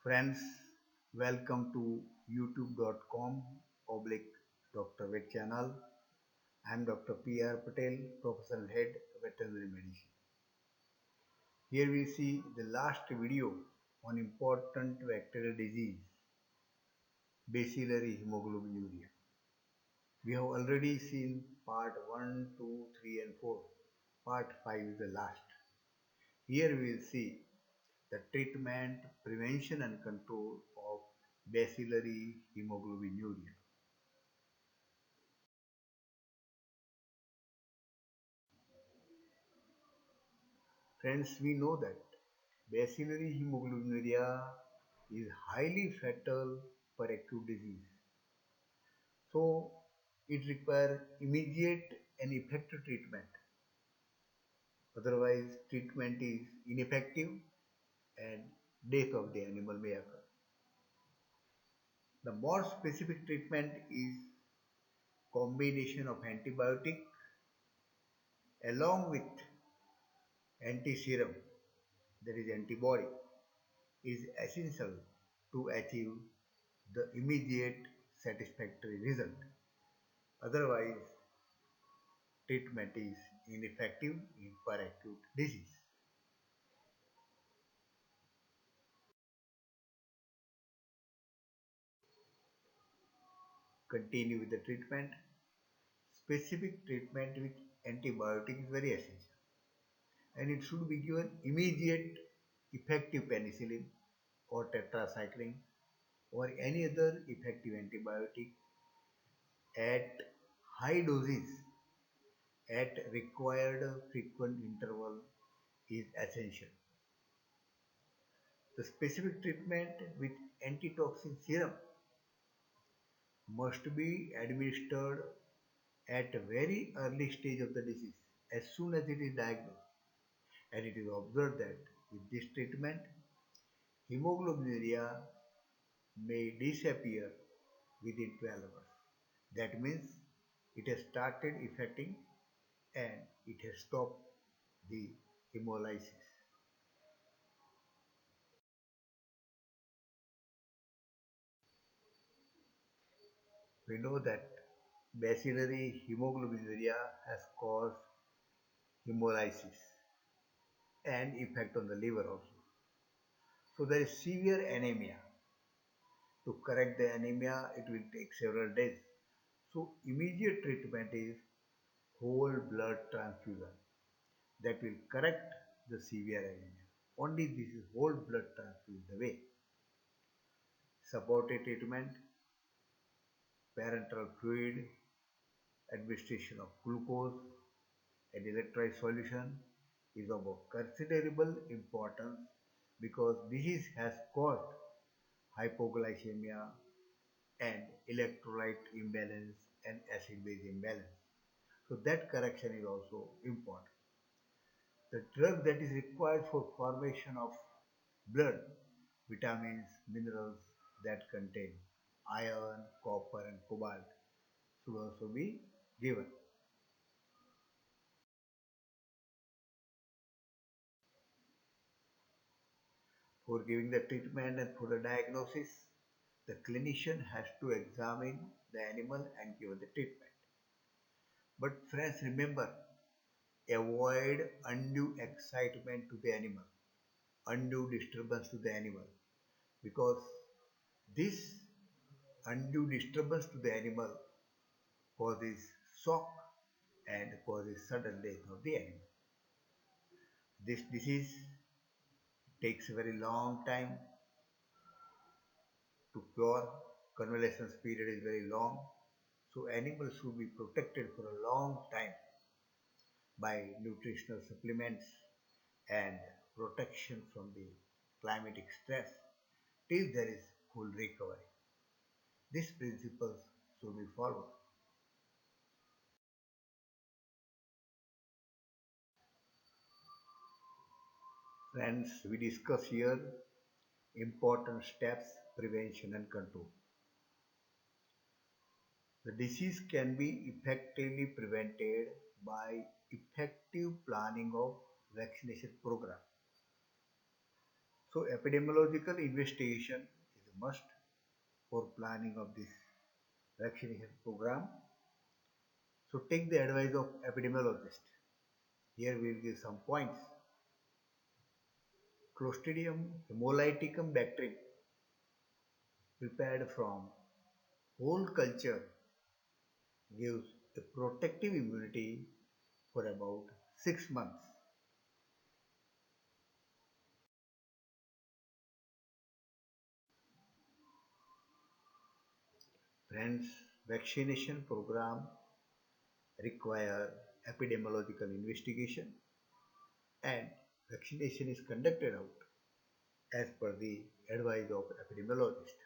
Friends, welcome to youtube.com oblique Dr. Vet channel. I am Dr. P.R. Patel, Professional Head, Veterinary Medicine. Here we see the last video on important bacterial disease, bacillary hemoglobinuria. We have already seen part 1, 2, 3 and 4. Part 5 is the last. Here we will see the treatment, prevention and control of bacillary hemoglobinuria. Friends, we know that bacillary hemoglobinuria is highly fatal for acute disease. So it requires immediate and effective treatment. Otherwise, treatment is ineffective and death of the animal may occur. The more specific treatment is combination of antibiotic along with anti-serum, that is antibody, is essential to achieve the immediate satisfactory result. Otherwise, treatment is ineffective in for acute disease. Continue with the treatment. Specific treatment with antibiotic is very essential and it should be given immediate effective penicillin or tetracycline or any other effective antibiotic at high doses at required frequent interval is essential. The specific treatment with antitoxin serum must be administered at a very early stage of the disease as soon as it is diagnosed, and it is observed that with this treatment hemoglobinuria may disappear within 12 hours. That means it has started affecting and it has stopped the hemolysis. We know that bacillary hemoglobinuria has caused hemolysis and effect on the liver also. So there is severe anemia. To correct the anemia, it will take several days. So immediate treatment is whole blood transfusion that will correct the severe anemia. Only this is whole blood transfusion the way. Supported treatment, parenteral fluid, administration of glucose and electrolyte solution is of considerable importance because disease has caused hypoglycemia and electrolyte imbalance and acid base imbalance. So that correction is also important. The drug that is required for formation of blood, vitamins, minerals that contain iron, copper and cobalt should also be given. For giving the treatment and for the diagnosis, the clinician has to examine the animal and give the treatment. But friends, remember, avoid undue excitement to the animal, undue disturbance to the animal, because this undue disturbance to the animal causes shock and causes sudden death of the animal. This disease takes a very long time to cure. Convalescence period is very long. So animals should be protected for a long time by nutritional supplements and protection from the climatic stress till there is full recovery. These principles should be followed. Friends, we discuss here important steps, prevention and control. The disease can be effectively prevented by effective planning of vaccination program. So epidemiological investigation is a must for planning of this vaccination program. So take the advice of epidemiologist. Here we will give some points. Clostridium hemolyticum bacterium prepared from whole culture gives a protective immunity for about 6 months. Friends, vaccination program require epidemiological investigation and vaccination is conducted out as per the advice of epidemiologist.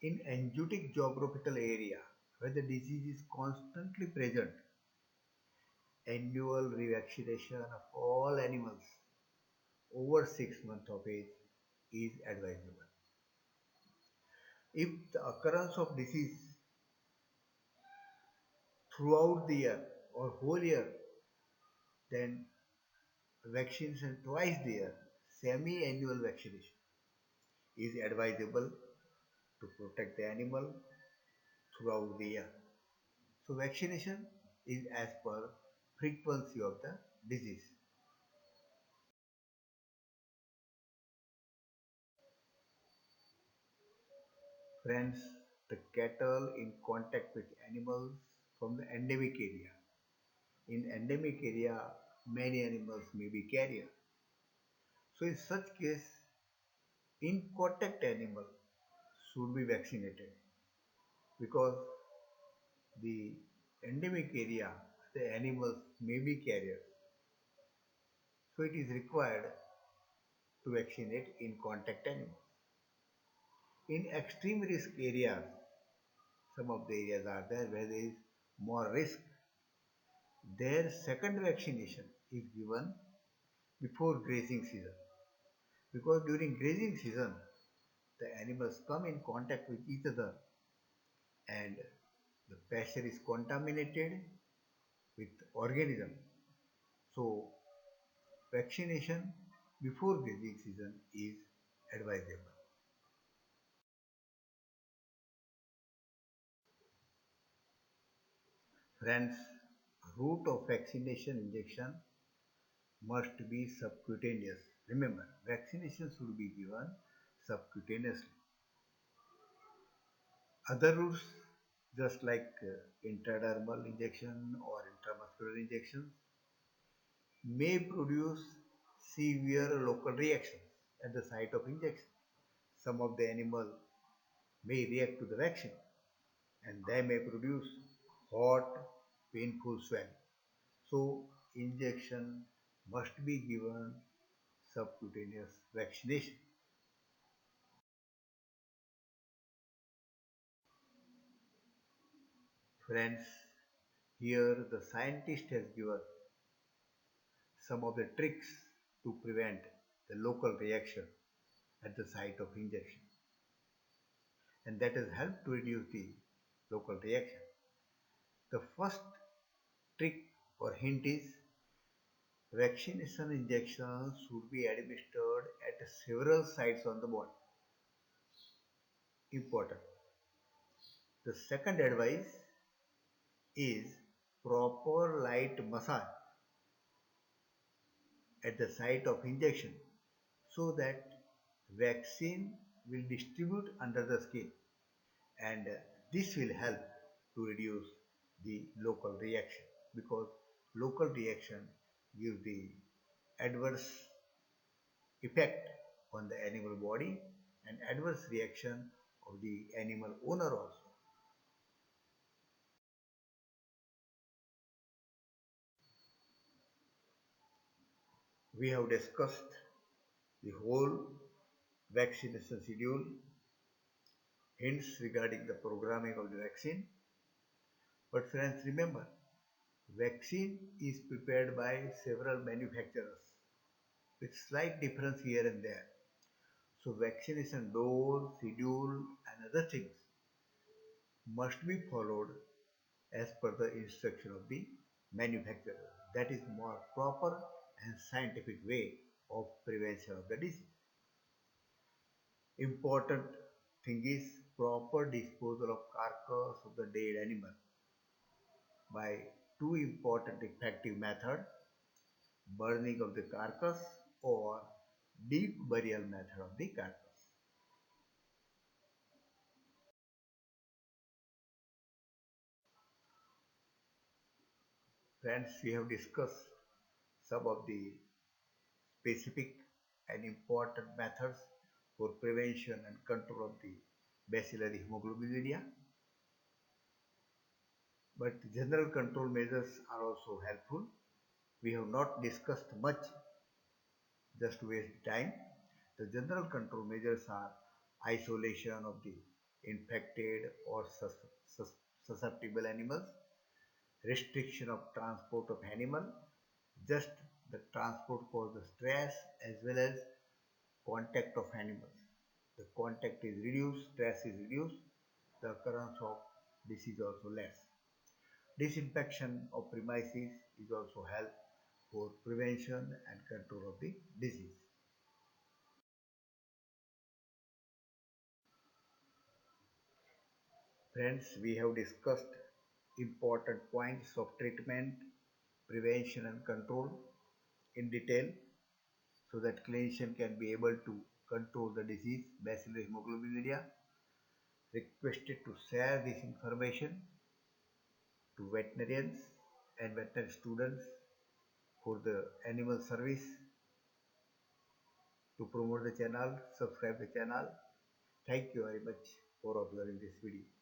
In exotic geographical area where the disease is constantly present, annual revaccination of all animals over 6 months of age is advisable. If the occurrence of disease throughout the year or whole year, then vaccination twice the year, semi-annual vaccination is advisable to protect the animal throughout the year. So vaccination is as per frequency of the disease. Friends, the cattle in contact with animals from the endemic area. In endemic area, many animals may be carrier. So in such case, in contact animal should be vaccinated because the endemic area, the animals may be carriers. So it is required to vaccinate in contact animals. In extreme risk areas, some of the areas are there where there is more risk. Their second vaccination is given before grazing season because during grazing season the animals come in contact with each other and the pasture is contaminated with organisms. So vaccination before grazing season is advisable. Friends, route of vaccination injection must be subcutaneous. Remember, vaccination should be given subcutaneously. Other routes, just like intradermal injection or intramuscular injection, may produce severe local reactions at the site of injection. Some of the animal may react to the vaccine and they may produce hot, painful swelling. So, injection must be given subcutaneous vaccination. Friends, here the scientist has given some of the tricks to prevent the local reaction at the site of injection, and that has helped to reduce the local reaction. The first trick or hint is vaccination injections should be administered at several sites on the body. Important. The second advice is proper light massage at the site of injection so that vaccine will distribute under the skin and this will help to reduce the local reaction because local reaction gives the adverse effect on the animal body and adverse reaction of the animal owner also. We have discussed the whole vaccination schedule, hints regarding the programming of the vaccine. But friends, remember, vaccine is prepared by several manufacturers with slight difference here and there. So vaccination dose, schedule and other things must be followed as per the instruction of the manufacturer. That is more proper and scientific way of prevention of the disease. Important thing is proper disposal of carcass of the dead animal by two important effective methods: burning of the carcass or deep burial method of the carcass. Friends, we have discussed some of the specific and important methods for prevention and control of the bacillary hemoglobinuria, but general control measures are also helpful. We have not discussed much just to waste time. The general control measures are isolation of the infected or susceptible animals, restriction of transport of animal, just the transport causes stress as well as contact of animals. The contact is reduced, stress is reduced, the occurrence of disease also less. Disinfection of premises is also help for prevention and control of the disease. Friends, we have discussed important points of treatment, prevention and control in detail so that clinician can be able to control the disease bacillus hemoglobinuria. Requested to share this information to veterinarians and veterinary students for the animal service, to promote the channel, subscribe the channel. Thank you very much for observing this video.